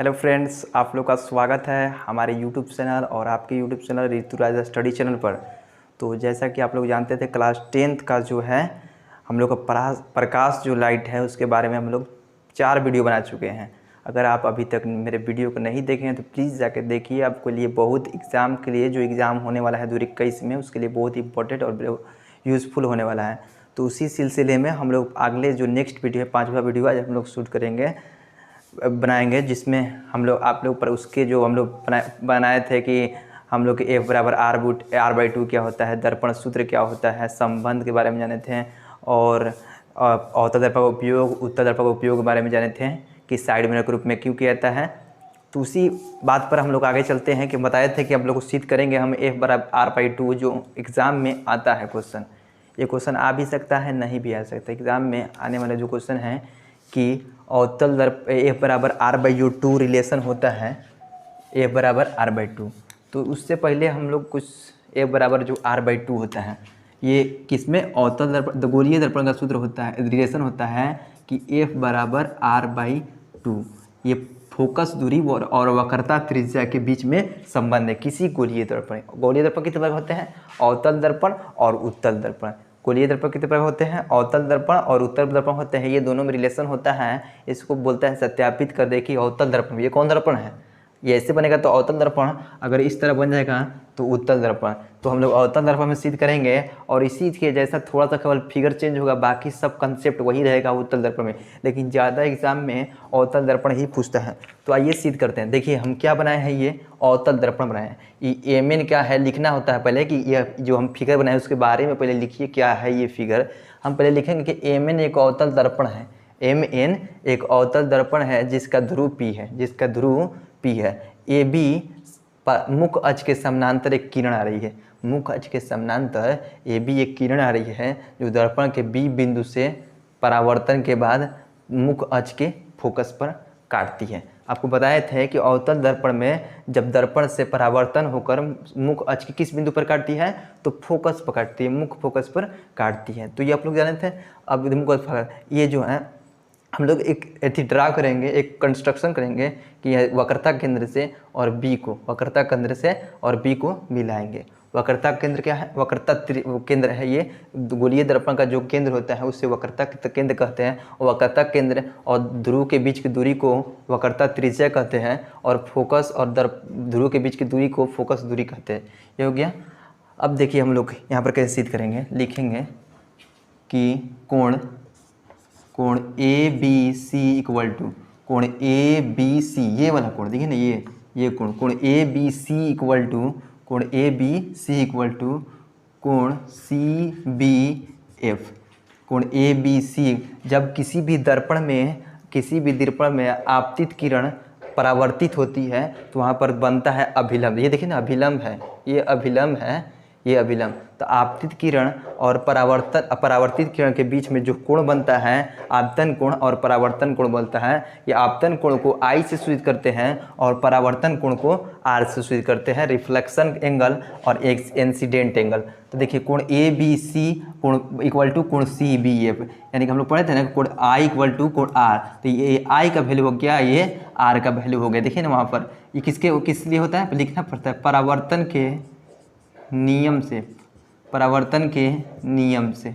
Hello friends, आप लोग का स्वागत है हमारे यूट्यूब चैनल और आपके YouTube channel Rituraj study channel पर। तो जैसा कि आप लोग जानते थे, क्लास 10th का जो है हम लोग का प्रकाश जो लाइट है उसके बारे में हम लोग 4 वीडियो बना चुके हैं। अगर आप अभी तक मेरे वीडियो को नहीं देखे हैं तो प्लीज़ जाकर देखिए। आपके लिए बहुत एग्ज़ाम के लिए जो एग्ज़ाम होने वाला है 2021 में, उसके लिए बहुत इंपॉर्टेंट और यूज़फुल होने वाला है। तो उसी सिलसिले में हम लोग अगले जो नेक्स्ट वीडियो है 5वां वीडियो आज हम लोग शूट बनाएंगे, जिसमें हम लोग आप लोग पर उसके जो हम लोग बनाए थे कि हम लोग F बराबर R/2 क्या होता है, दर्पण सूत्र क्या होता है, संबंध के बारे में जाने थे और अवतल दर्पण का उपयोग, उत्तल दर्पण का उपयोग के बारे में जाने थे कि साइड मिरर के रूप में क्यों किया जाता है। तो उसी बात पर हम लोग आगे चलते हैं कि बताए थे कि हम लोग को सिद्ध करेंगे हम F बराबर R/2 जो एग्ज़ाम में आता है क्वेश्चन। ये क्वेश्चन आ भी सकता है, नहीं भी आ सकता। एग्ज़ाम में आने वाले जो क्वेश्चन है कि अवतल दर्पण F बराबर R/2 रिलेशन होता है, F बराबर R/2। तो उससे पहले हम लोग कुछ F बराबर जो R/2 होता है, ये किसमें अवतल दर्पण गोलीय दर्पण का सूत्र होता है, रिलेशन होता है कि F बराबर R/2 ये फोकस दूरी और वक्रता त्रिज्या के बीच में संबंध है किसी गोलीय दर्पण। गोलीय दर्पण कितने प्रकार होते हैं? अवतल दर्पण और उत्तल दर्पण। गोलीय दर्पण कितने प्रकार होते हैं? अवतल दर्पण और उत्तल दर्पण होते हैं। ये दोनों में रिलेशन होता है। इसको बोलता है सत्यापित कर दे कि अवतल दर्पण। ये कौन दर्पण है? ये ऐसे बनेगा तो अवतल दर्पण, अगर इस तरह बन जाएगा तो उत्तल दर्पण। तो हम लोग अवतल दर्पण में सिद्ध करेंगे और इसी के जैसा थोड़ा सा केवल फिगर चेंज होगा, बाकी सब कंसेप्ट वही रहेगा उत्तल दर्पण में, लेकिन ज़्यादा एग्जाम में अवतल दर्पण ही पूछता है। तो आइए सिद्ध करते हैं। देखिए हम क्या बनाए हैं, ये अवतल दर्पण बनाए हैं। ये Mn क्या है लिखना होता है पहले, कि यह जो हम फिगर बनाए उसके बारे में पहले लिखिए क्या है ये फिगर। हम पहले लिखेंगे कि Mn एक अवतल दर्पण है। Mn एक अवतल दर्पण है जिसका ध्रुव P है। AB मुख्य अक्ष के समानांतर एक किरण आ रही है। मुख्य अक्ष के समानांतर AB एक किरण आ रही है जो दर्पण के B बिंदु से परावर्तन के बाद मुख्य अक्ष के फोकस पर काटती है। आपको बताए थे कि अवतल दर्पण में जब दर्पण से परावर्तन होकर मुख्य अक्ष के किस बिंदु पर काटती है, तो फोकस पर काटती है, मुख्य फोकस पर काटती है। तो ये आप लोग जाने थे। अब मुख्य ये जो है हम लोग एक ड्रा करेंगे, एक कंस्ट्रक्शन करेंगे कि वक्रता केंद्र से और बी को मिलाएंगे। वक्रता केंद्र क्या है? वक्रता केंद्र है ये गोलीय दर्पण का जो केंद्र होता है उससे वक्रता केंद्र कहते हैं। वक्रता केंद्र और ध्रुव के बीच की दूरी को वक्रता त्रिज्या कहते हैं और फोकस और ध्रुव के बीच की दूरी को फोकस दूरी कहते हैं। ये हो गया। अब देखिए हम लोग यहाँ पर कैसे सिद्ध करेंगे। लिखेंगे कि कोण ABC इक्वल टू कोण ABC, ये वाला कोण देखिए ना, ये कोण ABC इक्वल टू कोण CBF। कोण ABC जब किसी भी दर्पण में आपतित किरण परावर्तित होती है तो वहाँ पर बनता है अभिलंब। ये देखिए ना, अभिलंब है, ये अभिलंब। तो आपतित किरण और परावर्तित किरण के बीच में जो कोण बनता है, आपतन कोण और परावर्तन कोण बनता है। ये आपतन कोण को I से सूचित करते हैं और परावर्तन कोण को R से सूचित करते हैं, रिफ्लेक्शन एंगल और इंसिडेंट एंगल। तो देखिए कोण ABC इक्वल टू कोण CBF, यानी कि हम लोग पढ़े थे ना कोण I इक्वल टू कोण R। तो ये I का वैल्यू हो गया, ये R का वैल्यू हो गया। देखिए ना वहाँ पर ये किस लिए होता है, लिखना पड़ता है परावर्तन के नियम से।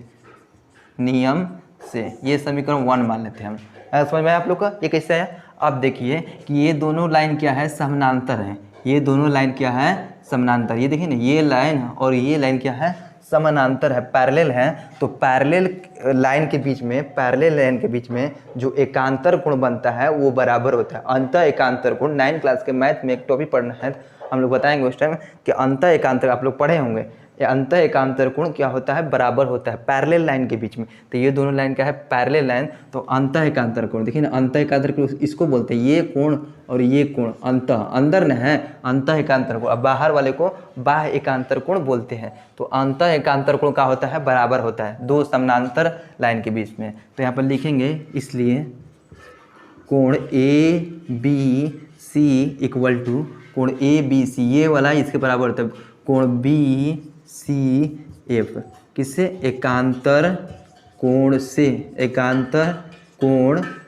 ये समीकरण 1 मान लेते हैं हम। समझ में आया आप लोग का ये कैसे है? अब देखिए कि ये दोनों लाइन क्या है, समानांतर है। ये दोनों लाइन क्या है, समानांतर। ये देखिए ना, ये लाइन और ये लाइन क्या है, समानांतर है, पैरेलल है। तो पैरेलल लाइन के बीच में जो एकांतर कोण बनता है वो बराबर होता है अंत एकांतर कोण। 9 क्लास के मैथ में एक टॉपिक पढ़ना है, हम लोग बताएंगे उस टाइम कि अंत एकांतर, आप लोग पढ़े होंगे। ये अंत एकांतर कोण क्या होता है, बराबर होता है पैरेलल लाइन के बीच में। तो ये दोनों लाइन क्या है, पैरेलल लाइन। तो अंत एकांतर कोण देखिए ना, अंत एकांतर कोण इसको बोलते हैं, ये कोण और ये कोण अंदर न है, अंत एकांतर कोण। अब बाहर वाले को बाह्य एकांतर कोण बोलते हैं। तो अंत एकांतर कोण क्या होता है, बराबर होता है दो समानांतर लाइन के बीच में। तो यहाँ पर लिखेंगे इसलिए कोण ABC इक्वल टू कोण ABC, ये वाला इसके बराबर होता है कोण BCF, किससे, एकांतर कोण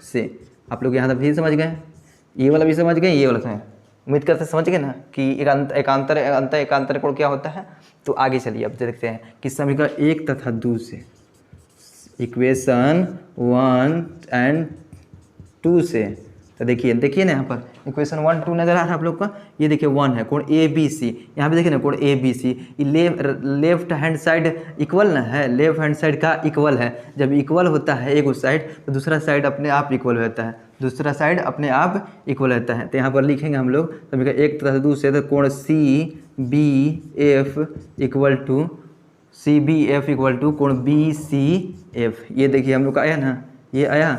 से। आप लोग यहाँ तक भी समझ गए। ये वाला भी समझ गए, ये वाला समझ, उम्मीद करते समझ गए ना कि एकांतर कोण क्या होता है। तो आगे चलिए अब देखते हैं कि समीकरण 1 तथा 2 से, इक्वेशन 1 एंड 2 से, तो देखिए ना यहाँ पर इक्वेशन 1 2 नजर आ रहा है आप लोग का। ये देखिए 1 है कोण ए बी सी, यहाँ पे देखिए ना कोण A B C, left hand side equal ना है, लेफ्ट हैंड साइड का इक्वल है। जब इक्वल होता है एक साइड तो दूसरा साइड अपने आप इक्वल होता है, दूसरा साइड अपने आप इक्वल रहता है। तो यहाँ पर लिखेंगे हम लोग समीकरण 1 तथा 2 से, तो कोण C B F equal to कोण बी सी एफ। ये देखिए हम लोग का आया ना, ये आया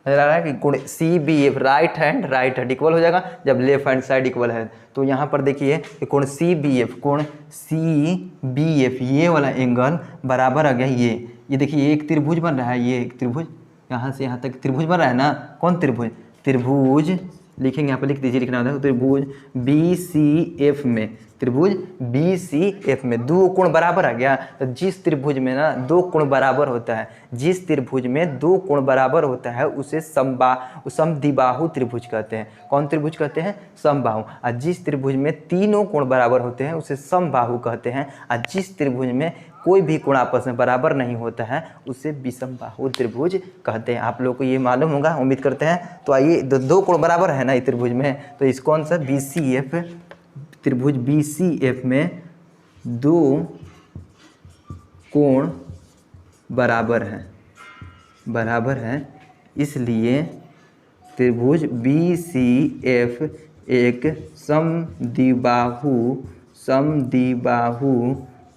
नजर आ रहा है कि कोण C B F right hand equal हो जाएगा जब लेफ्ट हैंड साइड इक्वल है। तो यहाँ पर देखिए कि कोण सी बी एफ ये वाला एंगल बराबर आ गया ये देखिए एक त्रिभुज बन रहा है, ये एक त्रिभुज यहाँ से यहाँ तक त्रिभुज बन रहा है ना। कौन त्रिभुज? त्रिभुज लिखेंगे यहाँ पर, लिख दीजिए, लिखना होता है त्रिभुज बी सी एफ में, त्रिभुज बी सी एफ में दो कोण बराबर आ गया। तो जिस त्रिभुज में ना दो कोण बराबर होता है, जिस त्रिभुज में दो कोण बराबर होता है उसे समद्विबाहु त्रिभुज कहते हैं। कौन त्रिभुज कहते हैं? समबाहु। और जिस त्रिभुज में तीनों कोण बराबर होते हैं उसे समबाहु कहते हैं। और जिस त्रिभुज में कोई भी कोण आपस में बराबर नहीं होता है उसे विषमबाहु त्रिभुज कहते हैं। आप लोग को ये मालूम होगा, उम्मीद करते हैं। तो आइए, दो कोण बराबर है ना इस त्रिभुज में, तो इस कौन सा बी सी एफ, त्रिभुज बी सी एफ में दो कोण बराबर है, इसलिए त्रिभुज बी सी एफ एक समद्विबाहु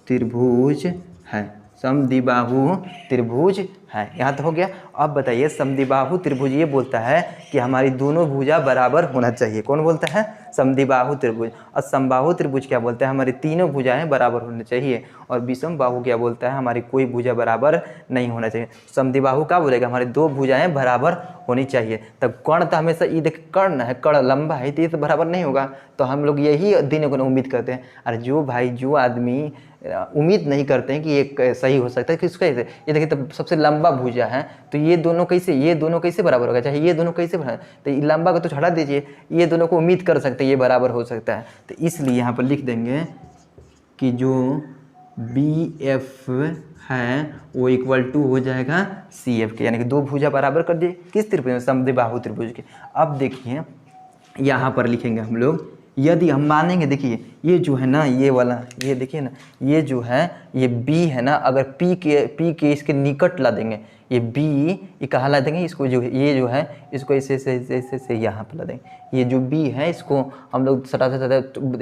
त्रिभुज है, समद्विबाहु त्रिभुज है। यहाँ तो हो गया। अब बताइए, समद्विबाहु त्रिभुज ये बोलता है कि हमारी दोनों भुजा बराबर होना चाहिए। कौन बोलता है? समद्विबाहु त्रिभुज। और समबाहु त्रिभुज क्या बोलता है? हमारी तीनों भुजाएं बराबर होनी चाहिए। और विषमबाहु क्या बोलता है? हमारी कोई भुजा बराबर नहीं होना चाहिए। समद्विबाहु क्या बोलेगा? हमारी दो भुजाएं बराबर होनी चाहिए। तब कर्ण तो हमेशा ये देख, कर्ण है, कर्ण लंबा है, तो ये तो बराबर नहीं होगा। तो हम लोग यही देने को उम्मीद करते हैं। और जो आदमी उम्मीद नहीं करते हैं कि ये सही हो सकता है, किसका? ये देखिए, तो सबसे लंबा भुजा है, तो ये दोनों कैसे बराबर होगा? चाहे ये दोनों कैसे बराबर, तो लंबा को तो हटा दीजिए, ये दोनों को उम्मीद कर सकते हैं ये बराबर हो सकता है। तो इसलिए यहाँ पर लिख देंगे कि जो बी एफ है वो इक्वल टू हो जाएगा सी एफ के, यानी कि दो भुजा बराबर कर दिए। किस त्रिभुज में? समद्विबाहु त्रिभुज के। अब देखिए यहाँ पर लिखेंगे हम लोग, यदि हम मानेंगे, देखिए ये जो है ना, ये वाला, ये देखिए ना, ये जो है ये B है ना, अगर P के इसके निकट ला देंगे, ये B ये कहाँ ला देंगे? इसको जो ये जो है इसको ऐसे यहाँ पर ला देंगे। ये जो B है इसको हम लोग सटा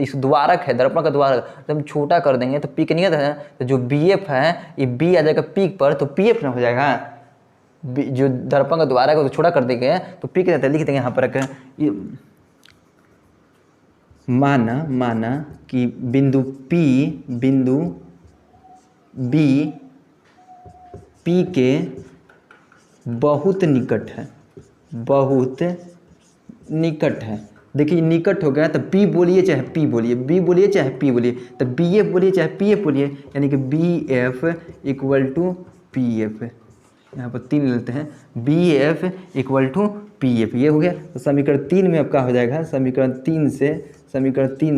इस द्वारक है, दर्पण का द्वारक, जब छोटा कर देंगे तो P के निकट है, तो जो BF है ये B आ जाएगा P पर, तो PF ना हो जाएगा। जो दर्पण का द्वारक है तो छोटा कर देंगे तो P के रहता है, लिख देंगे यहाँ पर रखें। माना कि बिंदु B P के बहुत निकट है, देखिए निकट हो गया। तो P बोलिए चाहे P बोलिए, B बोलिए चाहे P बोलिए, तो BF बोलिए चाहे PF बोलिए, यानी कि BF इक्वल टू PF। यहाँ पर 3 लेते हैं, BF इक्वल टू PF, ये हो गया। तो समीकरण 3 में अब क्या हो जाएगा? समीकरण 3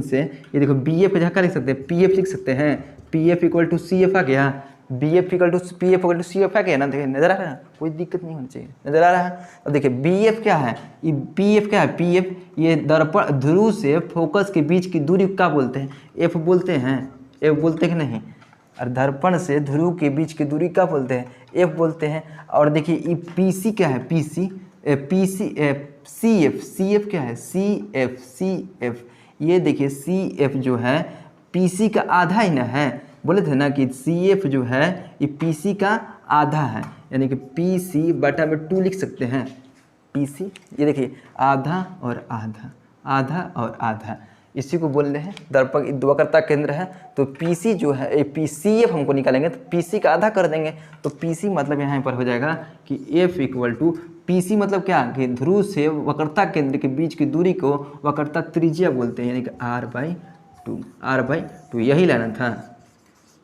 से ये देखो, BF जहाँ का लिख सकते हैं, PF लिख सकते हैं। PF इक्वल टू CF आ गया, BF equal to PF equal to CF आ गया ना। देखिए नजर आ रहा है, कोई दिक्कत नहीं होनी चाहिए, नजर आ रहा है। अब देखिए BF क्या है? ये PF क्या है? PF ये दर्पण ध्रुव से फोकस के बीच की दूरी क्या बोलते हैं? F बोलते हैं, F बोलते हैं कि नहीं? और दर्पण से ध्रुव के बीच की दूरी क्या बोलते हैं? F बोलते हैं। और देखिए ये PC क्या है? CF क्या है? CF ये देखिए CF जो है PC का आधा ही ना है, बोले थे ना कि CF जो है ये PC का आधा है, यानी कि PC बटा में 2 लिख सकते हैं। PC ये देखिए आधा और आधा, इसी को बोल रहे हैं दर्पण वक्रता केंद्र है। तो PC जो है CF हमको निकालेंगे तो PC का आधा कर देंगे। तो PC मतलब यहाँ पर हो जाएगा कि F इक्वल टू PC मतलब क्या? कि ध्रुव से वक्रता केंद्र के बीच की दूरी को वक्रता त्रिज्या बोलते हैं, यानी कि r/2 यही लाना था।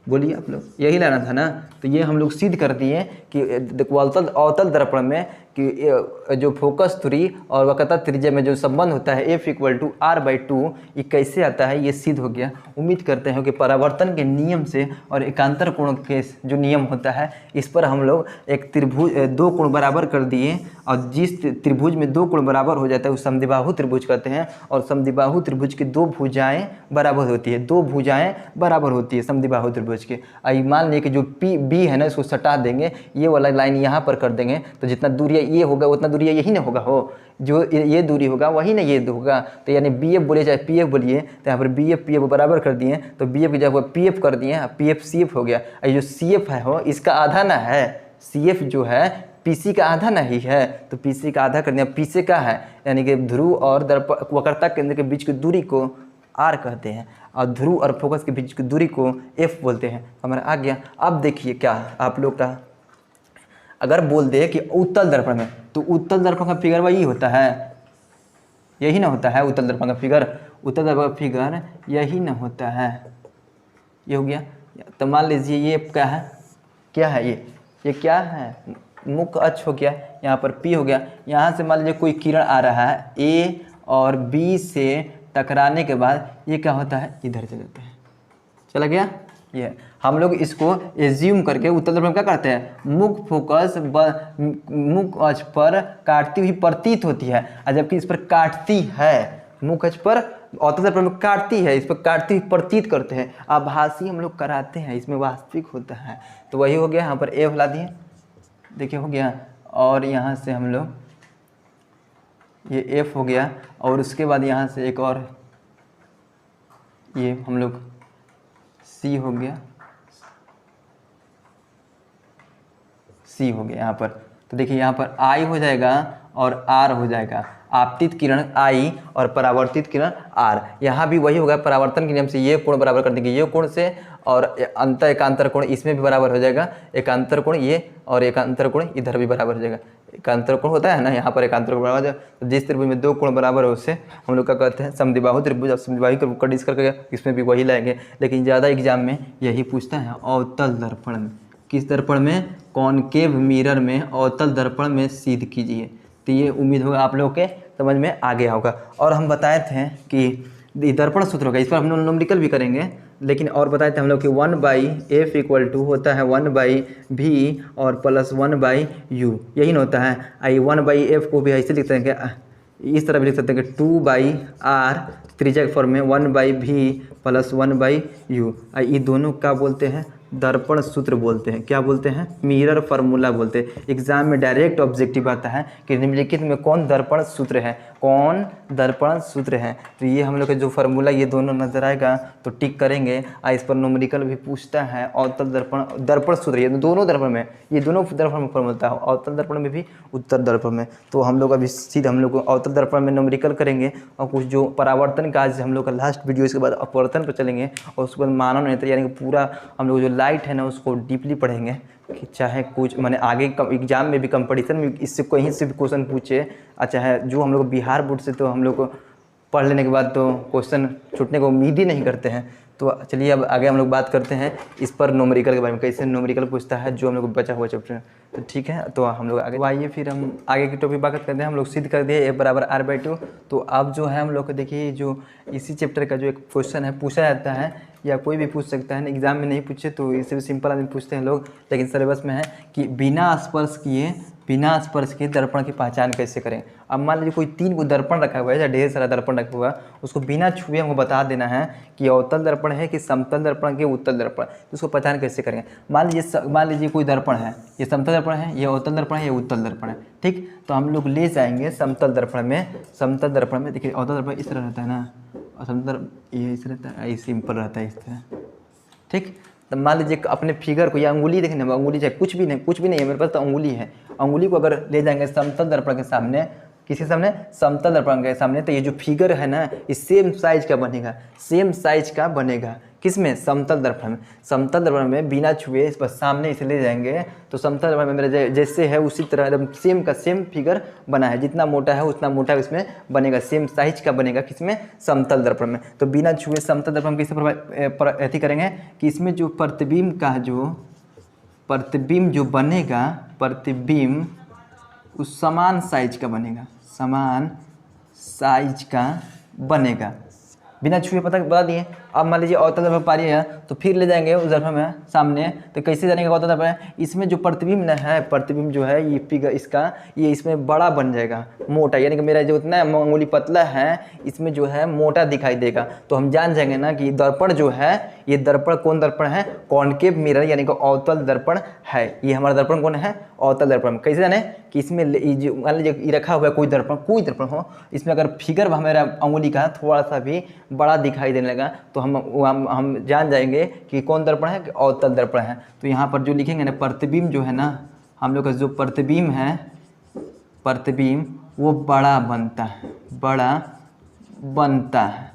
बोलिए आप लोग, यही लाना था ना। तो ये हम लोग सिद्ध कर दिए कि देखो अवतल दर्पण में कि जो फोकस दूरी और वक्रता त्रिज्या में जो संबंध होता है F = R/2, ये कैसे आता है, ये सिद्ध हो गया। उम्मीद करते हैं कि परावर्तन के नियम से और एकांतर कोण के जो नियम होता है इस पर हम लोग एक त्रिभुज दो कोण बराबर कर दिए, और जिस त्रिभुज में दो कोण बराबर हो जाता है उस समद्विबाहु त्रिभुज कहते हैं। और समद्विबाहु त्रिभुज की दो भुजाएं बराबर होती है, दो भुजाएं बराबर होती है समद्विबाहु त्रिभुज के। मान लिया कि जो बी है ना, इसको सटा देंगे, ये वाला लाइन यहाँ पर कर देंगे, तो जितना दूरिया ये होगा उतना दूरिया यही ना होगा, हो जो ये दूरी होगा वही ना ये होगा। तो यानी बी एफ बोलिए चाहे पी एफ बोलिए, तो यहाँ पर बी एफ पी एफ बराबर कर दिए, तो बी एफ की जगह पी एफ कर दिए, पी एफ सी एफ हो गया। और जो सी एफ है हो इसका आधा ना है, सी एफ जो है पीसी का आधा नहीं है, तो पीसी का आधा कर दिया, पीसी का है, यानी कि ध्रुव और दर्पण वक्रता केंद्र के बीच की दूरी को आर कहते हैं, और ध्रुव और फोकस के बीच की दूरी को एफ बोलते हैं। हमारा आ गया। अब देखिए क्या आप लोग का, अगर बोल दे कि उत्तल दर्पण में, तो उत्तल दर्पण का फिगर वही होता है, यही ना होता है उत्तल दर्पण का फिगर, उत्तल दर्पण का फिगर यही ना होता है, ये हो गया। तो मान लीजिए ये क्या है, क्या है ये क्या है, मुख्य अक्ष हो गया, यहाँ पर P हो गया। यहाँ से मान लीजिए कोई किरण आ रहा है A और B से टकराने के बाद ये क्या होता है, इधर चले जाते हैं, चला गया। ये हम लोग इसको एज्यूम करके उत्तल दर्पण क्या करते हैं, मुख्य फोकस मुख्य अक्ष पर काटती हुई प्रतीत होती है, और जबकि इस पर काटती है, मुख्य अक्ष पर उत्तल दर्पण में काटती है, इस पर काटती हुई प्रतीत करते हैं, आभासी हम लोग कराते हैं, इसमें वास्तविक होता है। तो वही हो गया, यहाँ पर ए ला दिए, देखिए हो गया। और यहाँ से हम लोग ये एफ हो गया, और उसके बाद यहाँ से एक और ये हम लोग सी हो गया, सी हो गया यहाँ पर। तो देखिए यहाँ पर आई हो जाएगा और आर हो जाएगा, आपतित किरण आई और परावर्तित किरण आर। यहाँ भी वही होगा, परावर्तन के नियम से ये कोण बराबर कर देंगे ये कोण से, और अंतर एकांतर कोण इसमें भी बराबर हो जाएगा, एकांतर कोण ये और एकांतर कोण इधर भी बराबर हो जाएगा। एकांतर कोण होता है ना, यहाँ पर एकांतर कोण बराबर हो जाएगा। तो जिस त्रिभुज में दो कोण बराबर है उससे हम लोग क्या कहते हैं, समद्विबाहु त्रिभुज। और समद्विबाहु त्रिभुज का डिस्कस करके इसमें भी वही लाएंगे, लेकिन ज़्यादा एग्जाम में यही पूछता है अवतल दर्पण में। किस दर्पण में, कॉनकेव मिरर में, अवतल दर्पण में सिद्ध कीजिए। तो ये उम्मीद होगा आप लोगों के समझ में आ गया होगा। और हम बताए थे कि दर्पण सूत्र होगा, इस पर हम लोग न्यूमेरिकल भी करेंगे, लेकिन और बताए थे हम लोग कि 1/f = होता है 1/v और +1/u, यही ना होता है। आई 1/f को भी ऐसे लिख सकते हैं, इस तरह भी लिख सकते हैं कि 2/r त्रिज्या के फॉर्म में 1/v + 1/u। ये दोनों क्या बोलते हैं, दर्पण सूत्र बोलते हैं। क्या बोलते हैं, मिरर फार्मूला बोलते हैं। एग्जाम में डायरेक्ट ऑब्जेक्टिव आता है कि निम्नलिखित में कौन दर्पण सूत्र है, कौन दर्पण सूत्र है। तो ये हम लोग का जो फार्मूला ये दोनों नजर आएगा तो टिक करेंगे। इस पर न्यूमेरिकल भी पूछता है, अवतल दर्पण, दर्पण सूत्र, ये दोनों दर्पण में, ये दोनों दर्पण में फॉर्म होता है, अवतल दर्पण में भी उत्तल दर्पण में। तो हम लोग अभी सीधे हम लोग अवतल दर्पण में न्यूमेरिकल करेंगे, और कुछ जो परावर्तन का आज हम लोग का लास्ट वीडियो, इसके बाद अपवर्तन पर चलेंगे, और उसके बाद मानव नेत्र यानी कि पूरा हम लोग जो लाइट है ना उसको डीपली पढ़ेंगे, कि चाहे कुछ मैंने आगे एग्जाम में भी कंपटीशन में इससे कहीं से भी क्वेश्चन पूछे, चाहे जो हम लोग बिहार बोर्ड से, तो हम लोग को पढ़ लेने के बाद तो क्वेश्चन छूटने को उम्मीद ही नहीं करते हैं। तो चलिए अब आगे हम लोग बात करते हैं इस पर न्यूमेरिकल के बारे में, कैसे न्यूमेरिकल पूछता है जो हम लोग को बचा हुआ चैप्टर। तो ठीक है, तो हम लोग आगे आइए, फिर हम आगे की टॉपिक बात करते हैं। हम लोग सिद्ध कर दिए F = R/2। तो अब जो है हम लोग को देखिए, जो इसी चैप्टर का जो एक क्वेश्चन है पूछा जाता है, या कोई भी पूछ सकता है, एग्जाम में नहीं पूछे तो इससे भी सिंपल आदमी पूछते हैं लोग, लेकिन सिलेबस में है कि बिना स्पर्श किए दर्पण की पहचान कैसे करें। अब मान लीजिए कोई 3 को दर्पण रखा हुआ है या ढेर सारा दर्पण रखा हुआ है, उसको बिना छुए हमको बता देना है कि अवतल दर्पण है कि समतल दर्पण के उत्तल दर्पण, तो उसको पहचान कैसे करेंगे। मान लीजिए कोई दर्पण है, ये समतल दर्पण है, ये अवतल दर्पण है, ये उत्तल दर्पण है, ठीक। तो हम लोग ले जाएंगे समतल दर्पण में देखिए अवतल दर्पण इस तरह रहता है ना, और समतल ये इस रहता है, ये सिंपल रहता है इस तरह, ठीक। तो मान लीजिए अपने फिगर को, या अंगुली देखने, अंगुली चाहे कुछ भी नहीं है मेरे पास, तो अंगुली है, अंगुली को अगर ले जाएंगे समतल दर्पण के सामने, किसके सामने, समतल दर्पण के सामने, तो ये जो फिगर है ना ये सेम साइज का बनेगा, किसमें, समतल दर्पण में। समतल दर्पण में बिना छुए इस पर सामने इसे ले जाएंगे तो समतल दर्पण में मेरा जैसे है उसी तरह एकदम सेम का सेम फिगर बना है, जितना मोटा है उतना मोटा इसमें बनेगा, सेम साइज का बनेगा, किसमें, समतल दर्पण में। तो बिना छुए समतल दर्पण कैसे अथी करेंगे कि इसमें जो प्रतिबिंब जो बनेगा, प्रतिबिंब उस समान साइज का बनेगा, समान साइज का बनेगा बिना छुए। बता दिए। अब मान लीजिए अवतल दर्पण पारी है तो फिर ले जाएंगे उस दर्पण में सामने, तो कैसे जानेंगे अवतल दर्पण है? इसमें जो प्रतिबिंब है, प्रतिबिंब जो है ये फिगर इसका ये इसमें बड़ा बन जाएगा, मोटा, यानी कि मेरा जो उतना अंगुली पतला है इसमें जो है मोटा दिखाई देगा। तो हम जान जाएंगे ना कि दर्पण जो है ये दर्पण कौन दर्पण है? कॉनकेव मिरर यानी कि अवतल दर्पण है। ये हमारा दर्पण कौन है? अवतल दर्पण। कैसे जाने कि इसमें मान लीजिए रखा हुआ है कोई दर्पण हो, इसमें अगर फिगर हमारा अंगुली का थोड़ा सा भी बड़ा दिखाई देने लगा तो हम जान जाएंगे कि कौन दर्पण है? कि अवतल दर्पण है। तो यहाँ पर जो लिखेंगे ना प्रतिबिंब जो है ना, हम लोग का जो प्रतिबिंब है, प्रतिबिंब वो बड़ा बनता है, बड़ा बनता है।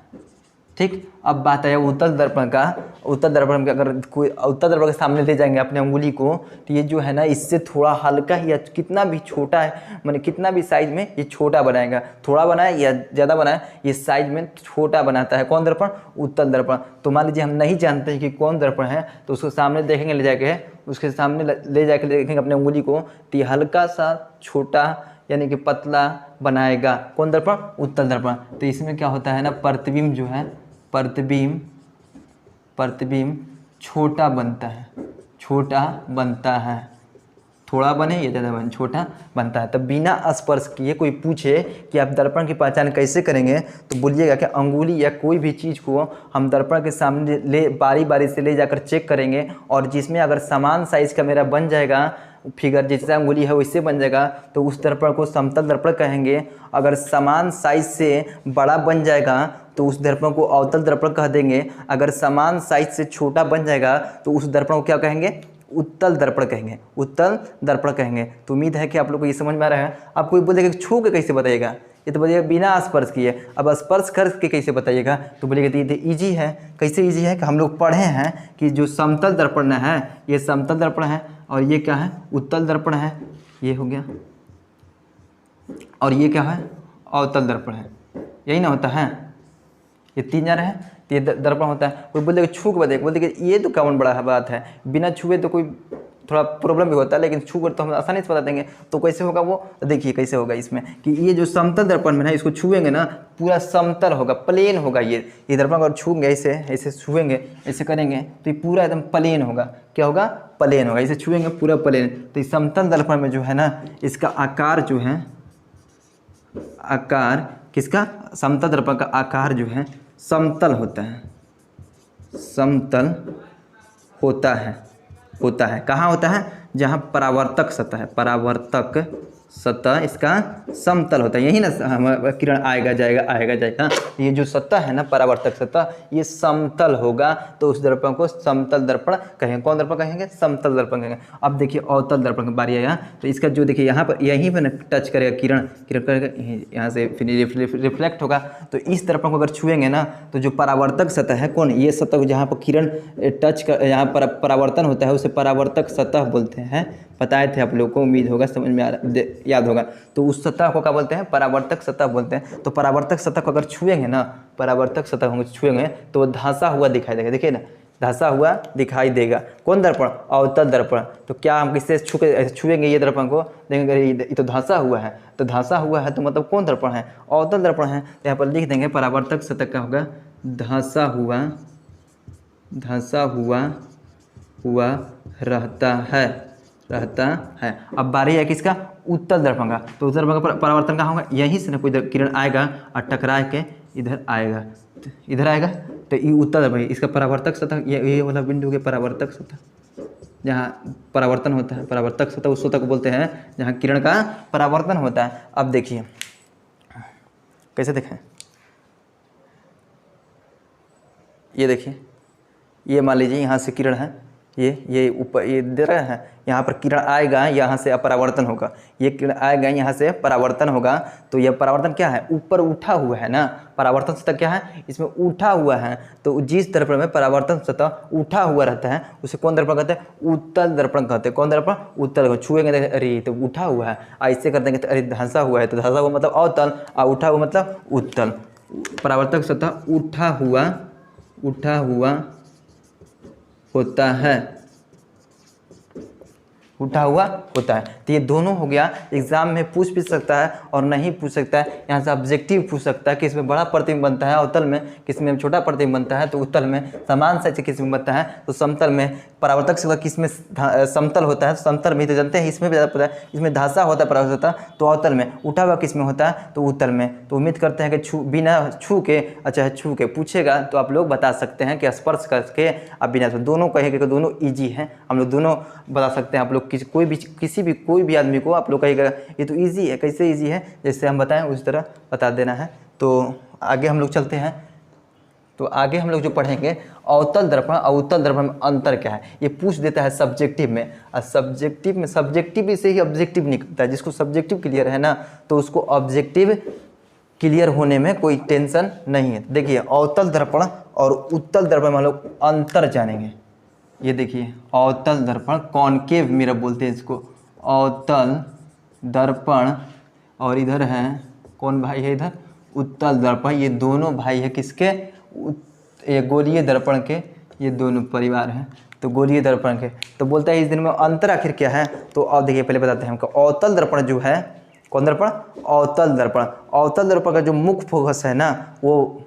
ठीक। अब बात है उत्तल दर्पण का। उत्तल दर्पण का अगर कोई उत्तल दर्पण के सामने ले जाएंगे अपने उंगली को तो ये जो है ना इससे थोड़ा हल्का ही या कितना भी छोटा है, माने कितना भी साइज में ये छोटा बनाएगा, थोड़ा बनाए या ज़्यादा बनाए ये साइज में छोटा बनाता है। कौन दर्पण? उत्तल दर्पण। तो मान लीजिए हम नहीं जानते हैं कि कौन दर्पण है तो उसको सामने देखेंगे, ले जाके उसके सामने ले जाके देखेंगे अपने उंगली को तो ये हल्का सा छोटा यानी कि पतला बनाएगा। कौन दर्पण? उत्तल दर्पण। तो इसमें क्या होता है ना, प्रतिबिंब जो है, प्रतिबिंब छोटा बनता है, छोटा बनता है, थोड़ा बने या ज़्यादा बने, छोटा बनता है। तब बिना स्पर्श किए कोई पूछे कि आप दर्पण की पहचान कैसे करेंगे तो बोलिएगा कि अंगुली या कोई भी चीज़ को हम दर्पण के सामने ले बारी बारी से ले जाकर चेक करेंगे, और जिसमें अगर समान साइज़ का मेरा बन जाएगा फिगर, जैसे अंगुली है वैसे बन जाएगा तो उस दर्पण को समतल दर्पण कहेंगे। अगर समान साइज से बड़ा बन जाएगा तो उस दर्पण को अवतल दर्पण कह देंगे। अगर समान साइज से छोटा बन जाएगा तो उस दर्पण को क्या कहेंगे? उत्तल दर्पण कहेंगे, उत्तल दर्पण कहेंगे। तो उम्मीद है कि आप लोग को ये समझ में आ रहा है। आप कोई बोलेगा छू के कैसे बताइएगा, ये तो बताइएगा बिना स्पर्श किए। अब स्पर्श करके कैसे बताइएगा तो बोलिएगा तो ये ईजी है। कैसे ईजी है कि हम लोग पढ़े हैं कि जो समतल दर्पण है ये समतल दर्पण है, और ये क्या है? उत्तल दर्पण है, ये हो गया, और ये क्या है? अवतल दर्पण है। यही ना होता है, ये तीन जा रहे हैं तो ये दर्पण होता है। कोई बोलेगा छू के बताइए, बोलते कि ये तो कौन बड़ा बात है, बिना छुए तो कोई थोड़ा प्रॉब्लम भी होता है, लेकिन छू कर तो हम आसानी से बता देंगे। तो कैसे होगा वो? तो देखिए कैसे होगा इसमें कि ये जो समतल दर्पण में है इसको छुएंगे ना पूरा समतल होगा, प्लेन होगा। ये दर्पण अगर छूएंगे ऐसे, ऐसे छुएंगे, ऐसे करेंगे तो ये पूरा एकदम प्लेन होगा। क्या होगा? प्लेन होगा। इसे छुएंगे पूरा प्लेन। तो इस समतल दर्पण में जो है ना इसका आकार जो है, आकार किसका? समतल दर्पण का आकार जो है समतल होता है, समतल होता है। कहाँ होता है? जहाँ परावर्तक सतह है, परावर्तक सतह इसका समतल होता है। यही ना हमारा किरण आएगा जाएगा। ये जो सतह है ना परावर्तक सतह ये समतल होगा तो उस दर्पण को समतल दर्पण कहेंगे। कौन दर्पण कहेंगे? समतल दर्पण कहेंगे। अब देखिए अवतल दर्पण की बारी आएगा तो इसका जो देखिए यहाँ पर यहीं पर टच करेगा किरण करेगा, यहाँ से फिर रिफ्लेक्ट होगा। तो इस दर्पण को अगर छुएंगे ना तो जो परावर्तक सतह है, कौन? ये सतह जहाँ पर किरण टच कर यहाँ पर परावर्तन होता है उसे परावर्तक सतह बोलते हैं। बताए थे आप लोग को, उम्मीद होगा समझ में याद होगा। तो उस सतह को क्या बोलते हैं? परावर्तक सतह बोलते हैं। तो परावर्तक सतह को अगर छुएंगे ना, परावर्तक सतह को छुएंगे तो वो धंसा हुआ दिखाई देगा। देखिए ना धंसा हुआ दिखाई देगा। कौन दर्पण? अवतल दर्पण। तो क्या हम किससे छुएंगे ये दर्पण को, देखेंगे ये तो धंसा हुआ है, तो धंसा हुआ है तो मतलब कौन दर्पण है? अवतल दर्पण है। तो यहाँ पर लिख देंगे परावर्तक सतह का होगा धंसा हुआ रहता है। अब बारी है किसका? उत्तल दर्पण का। तो उत्तल दर्पण का परावर्तन कहाँ होगा? यहीं से ना कोई किरण आएगा और टकरा के इधर आएगा, तो ये उत्तल दर्पण। इसका परावर्तक सतह ये वाला बिंदु के परावर्तक सतह जहाँ परावर्तन होता है, परावर्तक सतह उस सतह को बोलते हैं जहाँ किरण का परावर्तन होता है। अब देखिए कैसे देखें, ये देखिए, ये मान लीजिए यहाँ से किरण है, ये ऊपर ये दे रहा है, यहाँ पर किरण आएगा, यहाँ से अपरावर्तन होगा। ये किरण आएगा, यहाँ से परावर्तन होगा। तो यह परावर्तन क्या है? ऊपर उठा हुआ है ना, परावर्तन सतह क्या है? इसमें उठा हुआ है। तो जिस दर्पण में परावर्तन सतह उठा हुआ रहता है उसे कौन दर्पण कहते हैं? उत्तल दर्पण कहते हैं। कौन दर्पण? उत्तल। छुएंगे अरे तो उठा हुआ है, ऐसे कर देंगे तो अरे धंसा हुआ है, तो धंसा हुआ मतलब अवतल और उठा हुआ मतलब उत्तल। परावर्तक सतह उठा हुआ होता है, उठा हुआ होता है। तो ये दोनों हो गया, एग्जाम में पूछ भी सकता है और नहीं पूछ सकता है। यहाँ से ऑब्जेक्टिव पूछ सकता है कि इसमें बड़ा प्रतिबिंब बनता है अवतल में, किसमें छोटा प्रतिबिंब बनता है तो उत्तल में, समान साइज किसमें बनता है तो समतल में, परावर्तक से किसमें समतल होता है तो समतल में, तो जानते हैं इसमें भी ज़्यादा पता है, इसमें धासा होता है परावर्तक तो अवतल में, उठा हुआ किसमें होता है तो उत्तल में। तो उम्मीद करते हैं कि बिना छू के, अच्छा छू के पूछेगा तो आप लोग बता सकते हैं कि स्पर्श करके आप बिना छू, दोनों कहेगा कि दोनों ईजी हैं, हम लोग दोनों बता सकते हैं। आप लोग कोई भी आदमी को आप लोग कहेगा ये तो इजी है, कैसे इजी है, जैसे हम बताएं उस तरह बता देना है। तो आगे हम लोग चलते हैं। तो आगे हम लोग जो पढ़ेंगे अवतल दर्पण और उत्तल दर्पण में अंतर क्या है, ये पूछ देता है सब्जेक्टिव में। और सब्जेक्टिव से ही ऑब्जेक्टिव निकलता है। जिसको सब्जेक्टिव क्लियर है ना तो उसको ऑब्जेक्टिव क्लियर होने में कोई टेंशन नहीं है। देखिए अवतल दर्पण और उत्तल दर्पण में हम लोग अंतर जानेंगे। ये देखिए अवतल दर्पण, कॉनकेव मिरर बोलते हैं इसको, अवतल दर्पण, और इधर है कौन भाई है, इधर उत्तल दर्पण। ये दोनों भाई है किसके, ये गोलीय दर्पण के, ये दोनों परिवार हैं तो गोलीय दर्पण के। तो बोलता है इस दिन में अंतर आखिर क्या है, तो अब देखिए पहले बताते हैं हमको। अवतल दर्पण जो है, कौन दर्पण, अवतल दर्पण। अवतल दर्पण का जो मुख्य फोकस है ना वो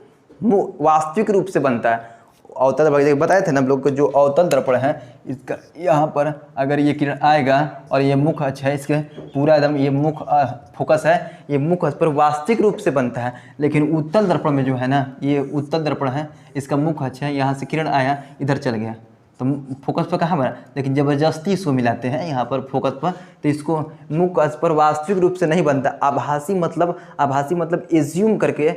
वास्तविक रूप से बनता है। अवतल दर्पण बताए थे ना हम लोग को, जो अवतल दर्पण है इसका यहाँ पर अगर ये किरण आएगा और ये मुख अक्ष है, इसके पूरा एकदम ये मुख फोकस है, ये मुख अक्ष पर वास्तविक रूप से बनता है। लेकिन उत्तल दर्पण में जो है ना, ये उत्तल दर्पण है, इसका मुख अक्ष है, यहाँ से किरण आया इधर चल गया तो फोकस पर कहाँ बना, लेकिन ज़बरदस्ती इसको मिलाते हैं यहाँ पर फोकस पर, तो इसको मुख अक्ष पर वास्तविक रूप से नहीं बनता। आभासी मतलब एज्यूम करके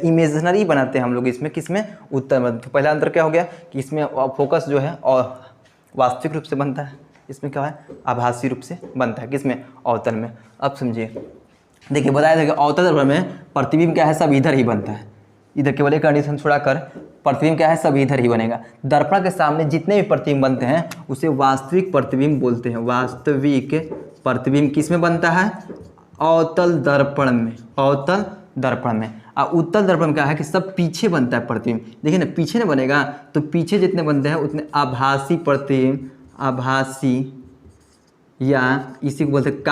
इमेजिनरी बनाते हैं हम लोग इसमें, किसमें, उत्तर में। तो पहला अंतर क्या हो गया कि इसमें फोकस जो है और वास्तविक रूप से बनता है, इसमें क्या है आभासी रूप से बनता है, किसमें, अवतल में। अब समझिए, देखिए बताया था कि अवतल दर्पण में प्रतिबिंब क्या है सब इधर ही बनता है, इधर केवल एक कंडीशन छोड़ाकर प्रतिबिंब क्या है सब इधर ही बनेगा। दर्पण के सामने जितने भी प्रतिबिंब बनते हैं उसे वास्तविक प्रतिबिंब बोलते हैं। वास्तविक प्रतिबिंब किस में बनता है, अवतल दर्पण में, अवतल दर्पण में। और उत्तल दर्पण क्या है कि सब पीछे बनता है प्रतिबिंब। देखिए ना पीछे ना बनेगा तो पीछे जितने बनते हैं उतने आभासी प्रतिबिंब, आभासी, या इसी को बोलते हैं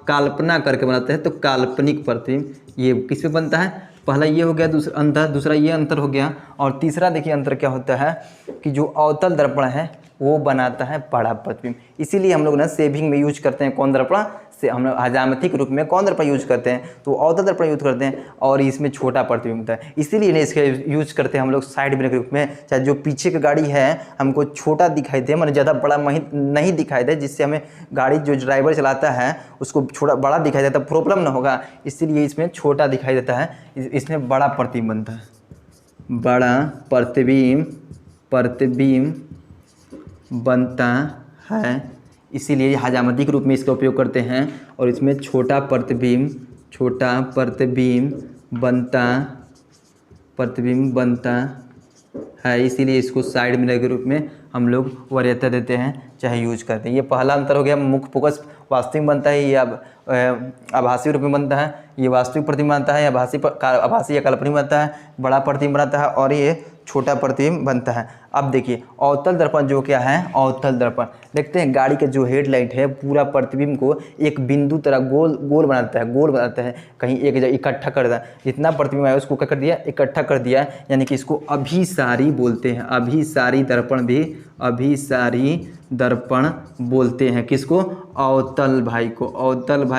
काल्पना करके बनाते हैं तो काल्पनिक प्रतिबिंब, ये किस में बनता है। पहला ये हो गया, दूसरा अंतर, दूसरा ये अंतर हो गया, और तीसरा देखिए अंतर क्या होता है कि जो अवतल दर्पण है वो बनाता है बड़ा प्रतिबिंब। इसीलिए हम लोग ना सेविंग में यूज करते हैं कौन दर्पण, से हम लोग हजामतिक रूप में कौन दर्पण यूज करते हैं तो अवतल दर्पण यूज करते हैं, और इसमें छोटा प्रतिबिंब होता है। इसीलिए नहीं इसके यूज करते हैं हम लोग साइड मिरर के रूप में। चाहे जो पीछे की गाड़ी है हमको छोटा दिखाई दे, मतलब ज़्यादा बड़ा नहीं दिखाई दे, जिससे हमें गाड़ी जो ड्राइवर चलाता है उसको छोटा बड़ा दिखाई देता, प्रॉब्लम ना होगा, इसीलिए इसमें छोटा दिखाई देता है, इसमें बड़ा प्रतिबिंब बनता है, बड़ा प्रतिबिंब बनता है। इसीलिए हजामती के रूप में इसका उपयोग करते हैं, और इसमें छोटा प्रतिबिंब बनता है, इसीलिए इसको साइड मिरर के रूप में हम लोग वरीयता देते हैं, चाहे यूज करते हैं। ये पहला अंतर हो गया, मुख्य फोकस वास्तविक बनता है, ये आभासी रूप में बनता है, ये वास्तविक प्रतिबिंब बनता है, आभासी या काल्पनिक बनता है, बड़ा प्रतिबिंब बनता है, और ये छोटा प्रतिबिंब बनता है। अब देखिए अवतल दर्पण जो क्या है, अवतल दर्पण देखते हैं गाड़ी के जो हेडलाइट है पूरा प्रतिबिंब को एक बिंदु तरह गोल बनाता है, कहीं एक जगह इकट्ठा कर दिया, जितना प्रतिबिंब आया उसको क्या कर दिया, इकट्ठा कर दिया, यानी कि इसको अभिसारी बोलते हैं, अभिसारी दर्पण बोलते हैं। किसको, अवतल भाई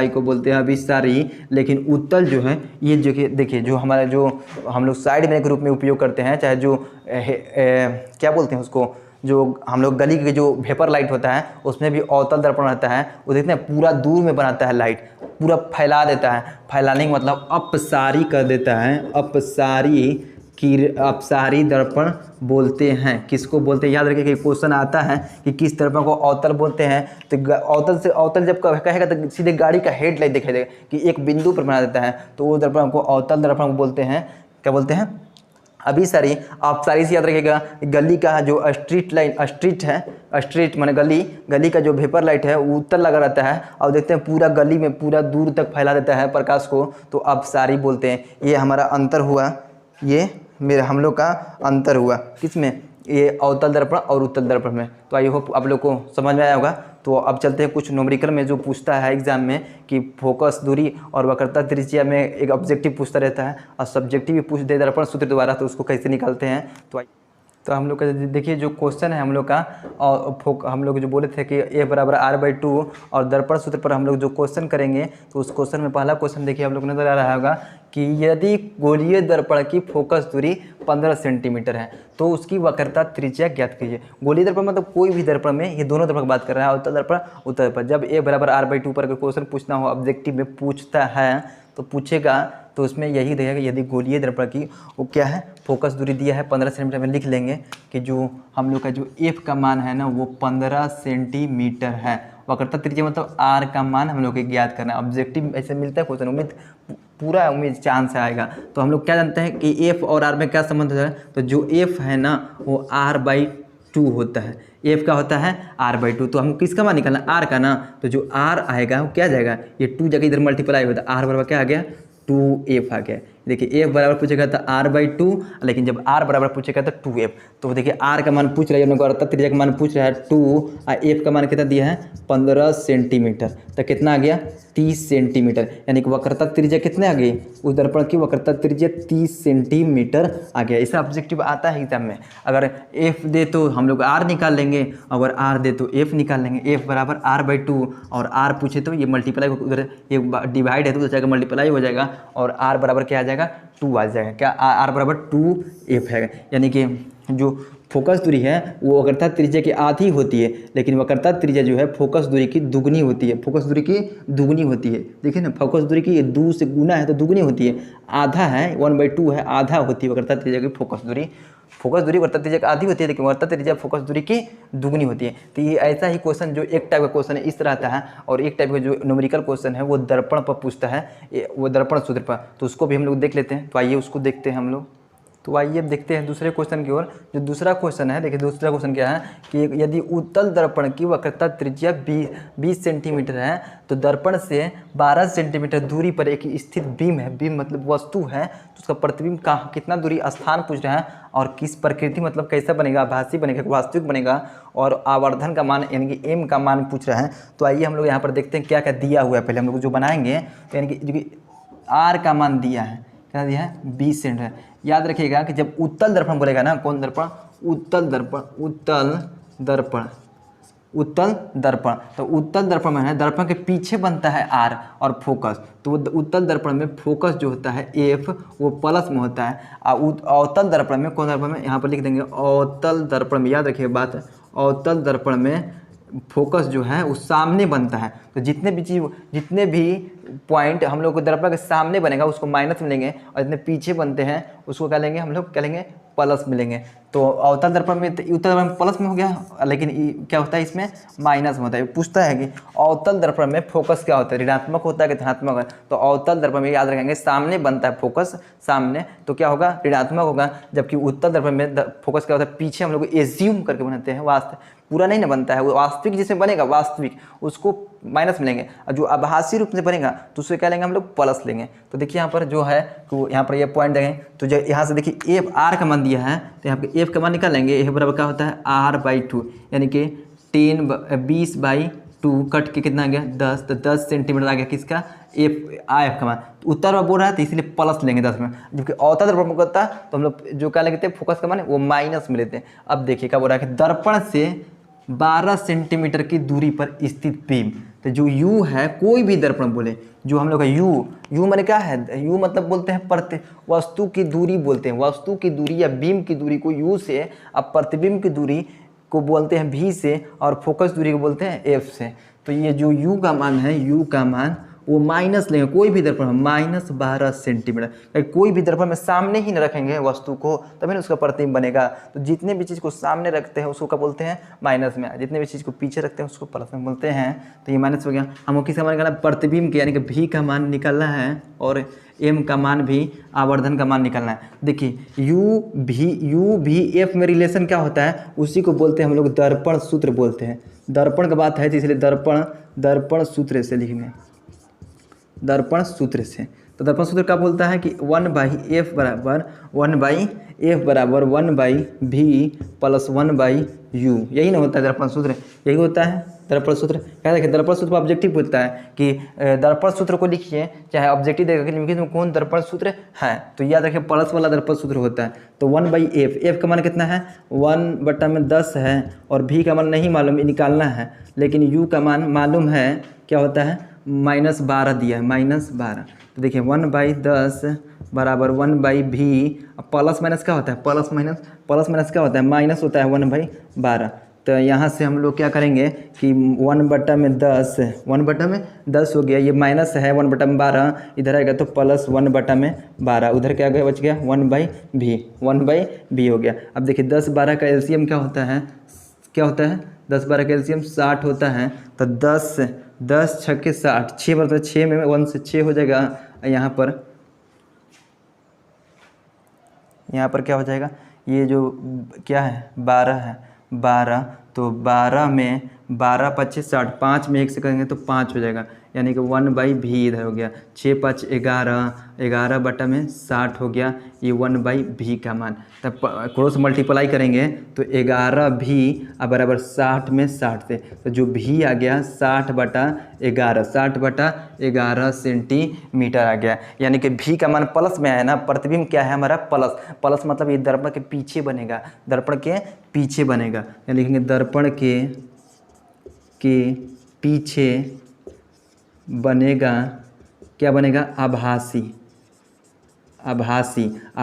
को बोलते हैं अभिसारी। लेकिन उत्तल जो है ये जो देखिए जो हमारा जो हम लोग साइड मिरर के रूप में उपयोग करते हैं, चाहे जो क्या बोलते हैं उसको, जो हम लोग गली के जो वेपर लाइट होता है उसमें भी अवतल दर्पण रहता है, वो देखते हैं पूरा दूर में बनाता है, लाइट पूरा फैला देता है, फैलाने का मतलब अपसारी कर देता है, अपसारी दर्पण बोलते हैं। किसको बोलते हैं, याद रखिए कि क्वेश्चन आता है कि किस दर्पण को अवतल बोलते हैं, तो अवतल जब कहेगा तो सीधे गाड़ी का हेडलाइट दिखाई देगा कि एक बिंदु पर बना देता है, तो वो दर्पण को अवतल दर्पण बोलते हैं। क्या बोलते हैं, अभिसारी। अपसारी से याद रखिएगा, गली का जो स्ट्रीट माने गली का जो वेपर लाइट है वो उत्तल लगा रहता है, और देखते हैं पूरा गली में पूरा दूर तक फैला देता है प्रकाश को, तो अपसारी बोलते हैं। ये हमारा अंतर हुआ, ये मेरे हम लोग का अंतर हुआ किस में, ये अवतल दर्पण और उत्तल दर्पण में। तो आई होप आप लोग को समझ में आया होगा। तो अब चलते हैं कुछ न्यूमेरिकल में जो पूछता है एग्जाम में कि फोकस दूरी और वक्रता त्रिज्या में एक ऑब्जेक्टिव पूछता रहता है और सब्जेक्टिव भी पूछ दे दर्पण सूत्र द्वारा, तो उसको कैसे निकालते हैं। तो हम लोग का देखिए जो क्वेश्चन है हम लोग का, और हम लोग जो बोले थे कि a बराबर r/2 और दर्पण सूत्र पर हम लोग जो क्वेश्चन करेंगे, तो उस क्वेश्चन में पहला क्वेश्चन देखिए हम लोग नजर आ रहा होगा कि यदि गोलीय दर्पण की फोकस दूरी 15 सेंटीमीटर है तो उसकी वक्रता त्रिज्या ज्ञात कीजिए। गोलीय दर्पण मतलब कोई भी दर्पण में, ये दोनों दर्पण की बात कर रहा है, उत्तल दर्पण उत्तल दर्पण। जब a बराबर r/2 पर अगर क्वेश्चन पूछना हो, ऑब्जेक्टिव में पूछता है तो पूछेगा, तो उसमें यही रहेगा यदि गोलीय दर्पण की वो क्या है, फोकस दूरी दिया है 15 सेंटीमीटर में, लिख लेंगे कि जो हम लोग का जो f का मान है ना वो 15 सेंटीमीटर है। वक्रता त्रिज्या मतलब r का मान हम लोग को ज्ञात करना है। ऑब्जेक्टिव ऐसे मिलता है क्वेश्चन, उम्मीद चांस आएगा। तो हम लोग क्या जानते हैं कि f और r में क्या संबंध है, तो जो f है ना वो r/2 होता है। f का होता है r/2, तो हमको किसका मान निकालना, r का ना, तो जो r आएगा वो क्या जाएगा, ये 2 जगह इधर मल्टीप्लाई होता है, r बराबर क्या आ गया 2f आ गया। देखिए f बराबर पूछेगा तो r/2, लेकिन जब r बराबर पूछेगा तो 2f। तो देखिए r का मान पूछ रहा है, वक्रता त्रिज्या का मान पूछ रहा है 2 और f का मान कितना दिया है 15 सेंटीमीटर, तो कितना आ गया 30 सेंटीमीटर, यानी कि वक्रता त्रिज्या कितने आ गई, उस दर्पण की वक्रता त्रिज्या 30 सेंटीमीटर आ गया। इसका ऑब्जेक्टिव आता है एग्जाम में, अगर f दे तो हम लोग r निकाल लेंगे, अगर r दे तो f निकाल लेंगे। f बराबर r/2 और r पूछे तो ये मल्टीप्लाई उधर, ये डिवाइड है तो जाएगा मल्टीप्लाई हो जाएगा, और r बराबर क्या आ जाएगा 2 आ जाएगा, क्या r बराबर 2f है। यानी कि जो फोकस दूरी है वो वक्रता त्रिज्या की आधी होती है, लेकिन वक्रता त्रिज्या जो है फोकस दूरी की दुगनी होती है, फोकस दूरी की दुगनी होती है। देखिए ना, फोकस दूरी की 2 से गुना है तो दुगनी होती है, आधा है 1/2 है, आधा होती है वक्रता त्रिज्या की फोकस दूरी। फोकस दूरी वक्रता त्रिज्या की आधी होती है, लेकिन वक्रता त्रिज्या फोकस दूरी की दुगनी होती है। तो ये ऐसा ही क्वेश्चन, जो एक टाइप का क्वेश्चन है इस तरह आता है, और एक टाइप का जो न्यूमेरिकल क्वेश्चन है वो दर्पण पर पूछता है, वो दर्पण सूत्र पर, तो उसको भी हम लोग देख लेते हैं। तो आइए उसको देखते हैं हम लोग। तो आइए अब देखते हैं दूसरे क्वेश्चन की ओर। जो दूसरा क्वेश्चन है, देखिए दूसरा क्वेश्चन क्या है कि यदि उत्तल दर्पण की वक्रता त्रिज्या 20 सेंटीमीटर है तो दर्पण से 12 सेंटीमीटर दूरी पर एक स्थित बीम है, बीम मतलब वस्तु है, तो उसका प्रतिबिंब का कितना दूरी स्थान पूछ रहा है, और किस प्रकृति मतलब कैसा बनेगा, आभासी बनेगा, वास्तविक बनेगा, और आवर्धन का मान यानी कि m का मान पूछ रहा है। तो आइए हम लोग यहाँ पर देखते हैं क्या क्या दिया हुआ है। पहले हम लोग जो बनाएंगे तो यानी कि जो कि r का मान दिया है, क्या दिया है 20 सेंटीमीटर। याद रखिएगा कि जब उत्तल दर्पण बोलेगा ना, कौन दर्पण, उत्तल दर्पण, उत्तल दर्पण, उत्तल दर्पण, तो उत्तल दर्पण में है दर्पण के पीछे बनता है r और फोकस, तो उत्तल दर्पण में फोकस जो होता है f वो प्लस में होता है। अवतल दर्पण में, कौन दर्पण में, यहाँ पर लिख देंगे अवतल दर्पण में, याद रखिए बात, अवतल दर्पण में फोकस जो है वो सामने बनता है। तो जितने भी पॉइंट हम लोग को दर्पण के सामने बनेगा उसको माइनस मिलेंगे, और जितने पीछे बनते हैं उसको क्या लेंगे हम लोग, क्या लेंगे प्लस मिलेंगे। तो अवतल दर्पण में, उत्तल दर्पण में प्लस में हो गया, लेकिन क्या होता है इसमें माइनस में होता है। पूछता है कि अवतल दर्पण में फोकस क्या होता है, ऋणात्मक होता है कि धनात्मक है, तो अवतल दर्पण में याद रखेंगे सामने बनता है फोकस, सामने, तो क्या होगा ऋणात्मक होगा। जबकि उत्तल दर्पण में फोकस क्या होता है, पीछे हम लोग एज्यूम करके बनाते हैं, वास्तव पूरा नहीं ना बनता है, वो वास्तविक जिसमें बनेगा वास्तविक उसको माइनस मिलेंगे, और जो आभासी रूप से बनेगा तो उससे क्या लेंगे हम लोग प्लस लेंगे। तो देखिए यहाँ पर जो है, तो यहाँ पर ये पॉइंट देंगे, तो जो यहाँ से देखिए एफ आर का मान दिया है, तो यहाँ पे एफ का मान निकालेंगे, एफ बराबर क्या होता है r/2, यानी कि 20/2 कट के कितना आ गया 10, तो 10 सेंटीमीटर आ गया किसका, एफ का मान। तो उत्तर में बोल रहा है तो इसलिए प्लस लेंगे 10 में, जबकि अवतल दर्पण में करता तो हम लोग जो क्या लेते हैं फोकस का मान वो माइनस में लेते हैं। अब देखिए क्या बोल रहा है कि दर्पण से 12 सेंटीमीटर की दूरी पर स्थित बीम, तो जो u है, कोई भी दर्पण बोले, जो हम लोग का u माने क्या है, u मतलब बोलते हैं प्रति वस्तु की दूरी बोलते हैं, वस्तु की दूरी या बीम की दूरी को u से, अब प्रतिबिंब की दूरी को बोलते हैं v से, और फोकस दूरी को बोलते हैं f से। तो ये जो u का मान है, u का मान वो माइनस लेंगे, कोई भी दर्पण में -12 सेंटीमीटर, कोई भी दर्पण में सामने ही न रखेंगे वस्तु को, तभी ना उसका प्रतिबिंब बनेगा। तो जितने भी चीज़ को सामने रखते हैं उसको क्या बोलते हैं माइनस में, जितने भी चीज़ को पीछे रखते हैं उसको प्लस में बोलते हैं। तो ये माइनस हो गया। हमको किसका मान निकालना, प्रतिबिंब के, यानी कि v का मान निकालना है, और m का मान भी, आवर्धन का मान निकालना है। देखिए u v f में रिलेशन क्या होता है, उसी को बोलते हैं हम लोग दर्पण सूत्र बोलते हैं। दर्पण का बात है तो इसलिए दर्पण सूत्र से लिखेंगे, दर्पण सूत्र से। तो दर्पण सूत्र क्या बोलता है कि 1/f बराबर 1/f एफ बराबर 1/v प्लस 1/u, यही ना होता है दर्पण सूत्र, यही होता है दर्पण सूत्र। क्या देखिए दर्पण सूत्र ऑब्जेक्टिव होता है कि दर्पण सूत्र को लिखिए चाहे ऑब्जेक्टिव देगा कि लिखिए तो कौन दर्पण सूत्र है, तो याद रखिए प्लस वाला दर्पण सूत्र होता है। तो 1/f, एफ का मान कितना है 1/10 है, और v का मान नहीं मालूम निकालना है, लेकिन u का मान मालूम है क्या होता है -12 दिया है, -12। तो देखिए 1/10 बराबर 1/v, प्लस माइनस क्या होता है प्लस माइनस क्या होता है माइनस होता है 1/12। तो यहाँ से हम लोग क्या करेंगे कि 1/10 1/10 हो गया, ये माइनस है 1/12 इधर आएगा तो प्लस 1/12, उधर क्या गया बच गया 1/v हो गया। अब देखिए 10-12 का एलसीएम क्या होता है 10-12 का एलसीएम 60 होता है। तो 10 छक्के 60, 6 बार तो 6 में 1 से 6 हो जाएगा। यहाँ पर क्या हो जाएगा, ये जो क्या है 12 है 12, तो 12 में 12×5 = 60, 5 में 1 से करेंगे तो 5 हो जाएगा, यानी कि 1/v इधर हो गया, 6×5 = 11, 11/60 हो गया, ये 1/v का मान। तब क्रॉस मल्टीप्लाई करेंगे तो 11v बराबर 60 में 60 से, तो जो v आ गया 60/11, 60/11 सेंटीमीटर आ गया, यानी कि v का मान प्लस में आया ना, प्रतिबिंब क्या है हमारा प्लस मतलब ये दर्पण के पीछे बनेगा, दर्पण के पीछे बनेगा, यानी लिखेंगे दर्पण के पीछे बनेगा, क्या बनेगा आभासी।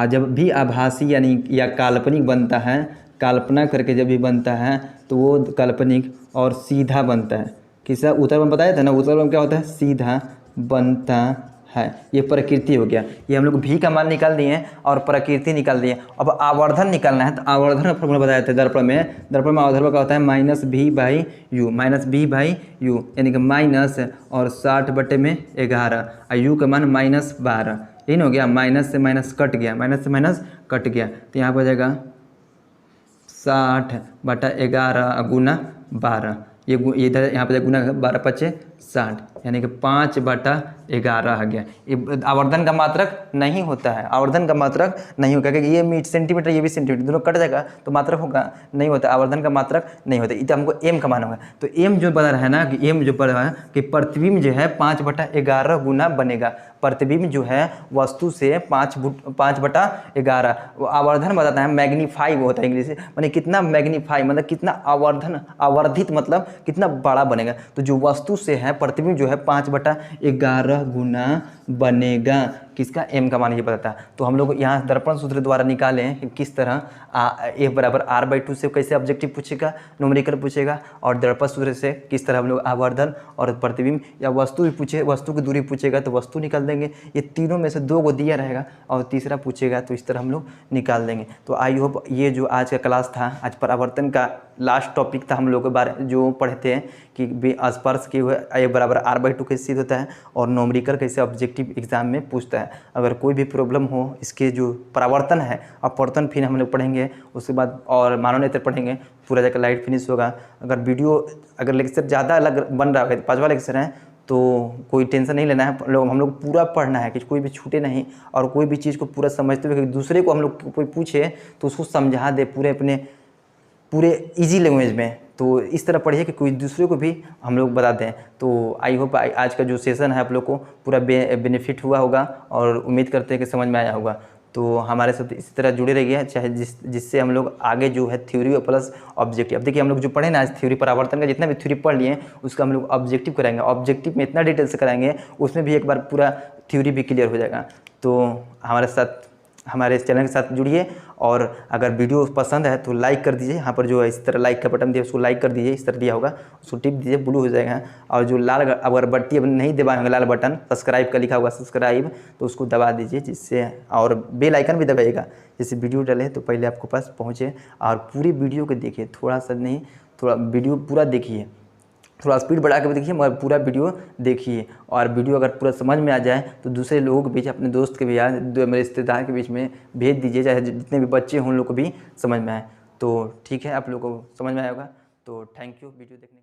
जब भी आभासी यानी या काल्पनिक बनता है, कल्पना करके जब भी बनता है तो वो काल्पनिक और सीधा बनता है। किसका उत्तरबम बताया था ना, उत्तरबम क्या होता है सीधा बनता है। ये प्रकृति हो गया, ये हम लोग भी का मान निकाल दिए और प्रकृति निकाल दिए। अब आवर्धन निकालना है, तो आवर्धन का फॉर्मूला बताया था दर्पण में आवर्धन का होता है -v/u, यानी कि माइनस और 60/11 और u का मान -12, यही ना हो गया, माइनस से माइनस कट गया, तो यहाँ पर हो जाएगा 60/11 गुना 12, ये इधर यहाँ पर गुना 12×5 = 60, यानी कि 5/11 आ गया। ये आवर्धन का मात्रक नहीं होता है, क्योंकि ये सेंटीमीटर ये भी सेंटीमीटर दोनों कट जाएगा तो मात्रक होगा, नहीं होता, आवर्धन का मात्रक नहीं होता। इतना हमको m का मान होगा, तो m जो बता रहा है ना कि m जो पढ़ रहा है कि प्रतिबिंब जो है 5/11 गुना बनेगा, प्रतिबिंब जो है वस्तु से 5/11, आवर्धन बताता है मैग्नीफाई होता है इंग्लिश से, माने कितना मैग्नीफाई मतलब कितना आवर्धित मतलब कितना बड़ा बनेगा। तो जो वस्तु से है प्रतिबिंब जो है 5/11 गुना बनेगा, किसका m का मान ये बताता है। तो हम लोग यहाँ दर्पण सूत्र द्वारा निकालें कि किस तरह F बराबर R/2 से कैसे ऑब्जेक्टिव पूछेगा, न्यूमेरिकल पूछेगा, और दर्पण सूत्र से किस तरह हम लोग आवर्धन और प्रतिबिंब या वस्तु भी पूछे, वस्तु की दूरी पूछेगा तो वस्तु निकाल देंगे। ये तीनों में से 2 को दिया रहेगा और तीसरा पूछेगा तो इस तरह हम लोग निकाल देंगे। तो आई होप ये जो आज का क्लास था, आज परावर्तन का लास्ट टॉपिक था हम लोग के बारे जो पढ़े थे कि स्पर्श के हुए F बराबर R/2 कैसे सिद्ध होता है और न्यूमेरिकल कैसे ऑब्जेक्टिव एग्जाम में पूछता है। अगर कोई भी प्रॉब्लम हो इसके जो परावर्तन है, अपवर्तन फिर हम लोग पढ़ेंगे, उसके बाद और मानवनेत्र पढ़ेंगे, पूरा जाकर लाइट फिनिश होगा। अगर लेक्चर ज़्यादा अलग बन रहा है, 5वां लेक्चर है, तो कोई टेंशन नहीं लेना है, हम लोग पूरा पढ़ना है कि कोई भी छूटे नहीं, और कोई भी चीज़ को पूरा समझते हुए दूसरे को हम लोग कोई पूछे तो उसको समझा दे पूरे इजी लैंग्वेज में। तो इस तरह पढ़िए कि कोई दूसरे को भी हम लोग बता दें। तो आई होप आज का जो सेशन है आप लोग को पूरा बेनिफिट हुआ होगा और उम्मीद करते हैं कि समझ में आया होगा। तो हमारे साथ इसी तरह जुड़े रहिए, चाहे जिससे हम लोग आगे जो है थ्योरी प्लस ऑब्जेक्टिव, अब देखिए हम लोग जो पढ़े ना आज थ्योरी परावर्तन का जितना भी थ्योरी पढ़ लिए उसका हम लोग ऑब्जेक्टिव कराएंगे, ऑब्जेक्टिव में इतना डिटेल से कराएंगे उसमें भी एक बार पूरा थ्योरी भी क्लियर हो जाएगा। तो हमारे इस चैनल के साथ जुड़िए, और अगर वीडियो पसंद है तो लाइक कर दीजिए, यहाँ पर जो है इस तरह लाइक का बटन दिया उसको लाइक कर दीजिए, इस तरह दिया होगा उसको टिप दीजिए, ब्लू हो जाएगा। और जो लाल अगर बट्टी अब नहीं दबाए होंगे लाल बटन सब्सक्राइब का लिखा होगा सब्सक्राइब, तो उसको दबा दीजिए, जिससे और बेल आइकन भी दबाइएगा, जैसे वीडियो डाले तो पहले आपको पास पहुँचे। और पूरी वीडियो को देखिए, थोड़ा सा नहीं, थोड़ा वीडियो पूरा देखिए, थोड़ा स्पीड बढ़ा के भी देखिए मगर पूरा वीडियो देखिए। और वीडियो अगर पूरा समझ में आ जाए तो दूसरे लोगों के बीच, अपने दोस्त के बीच, मेरे रिश्तेदार के बीच में भेज दीजिए, चाहे जितने भी बच्चे हों उन लोग को भी समझ में आए। तो ठीक है, आप लोगों को समझ में आया होगा। तो थैंक यू वीडियो देखने के लिए।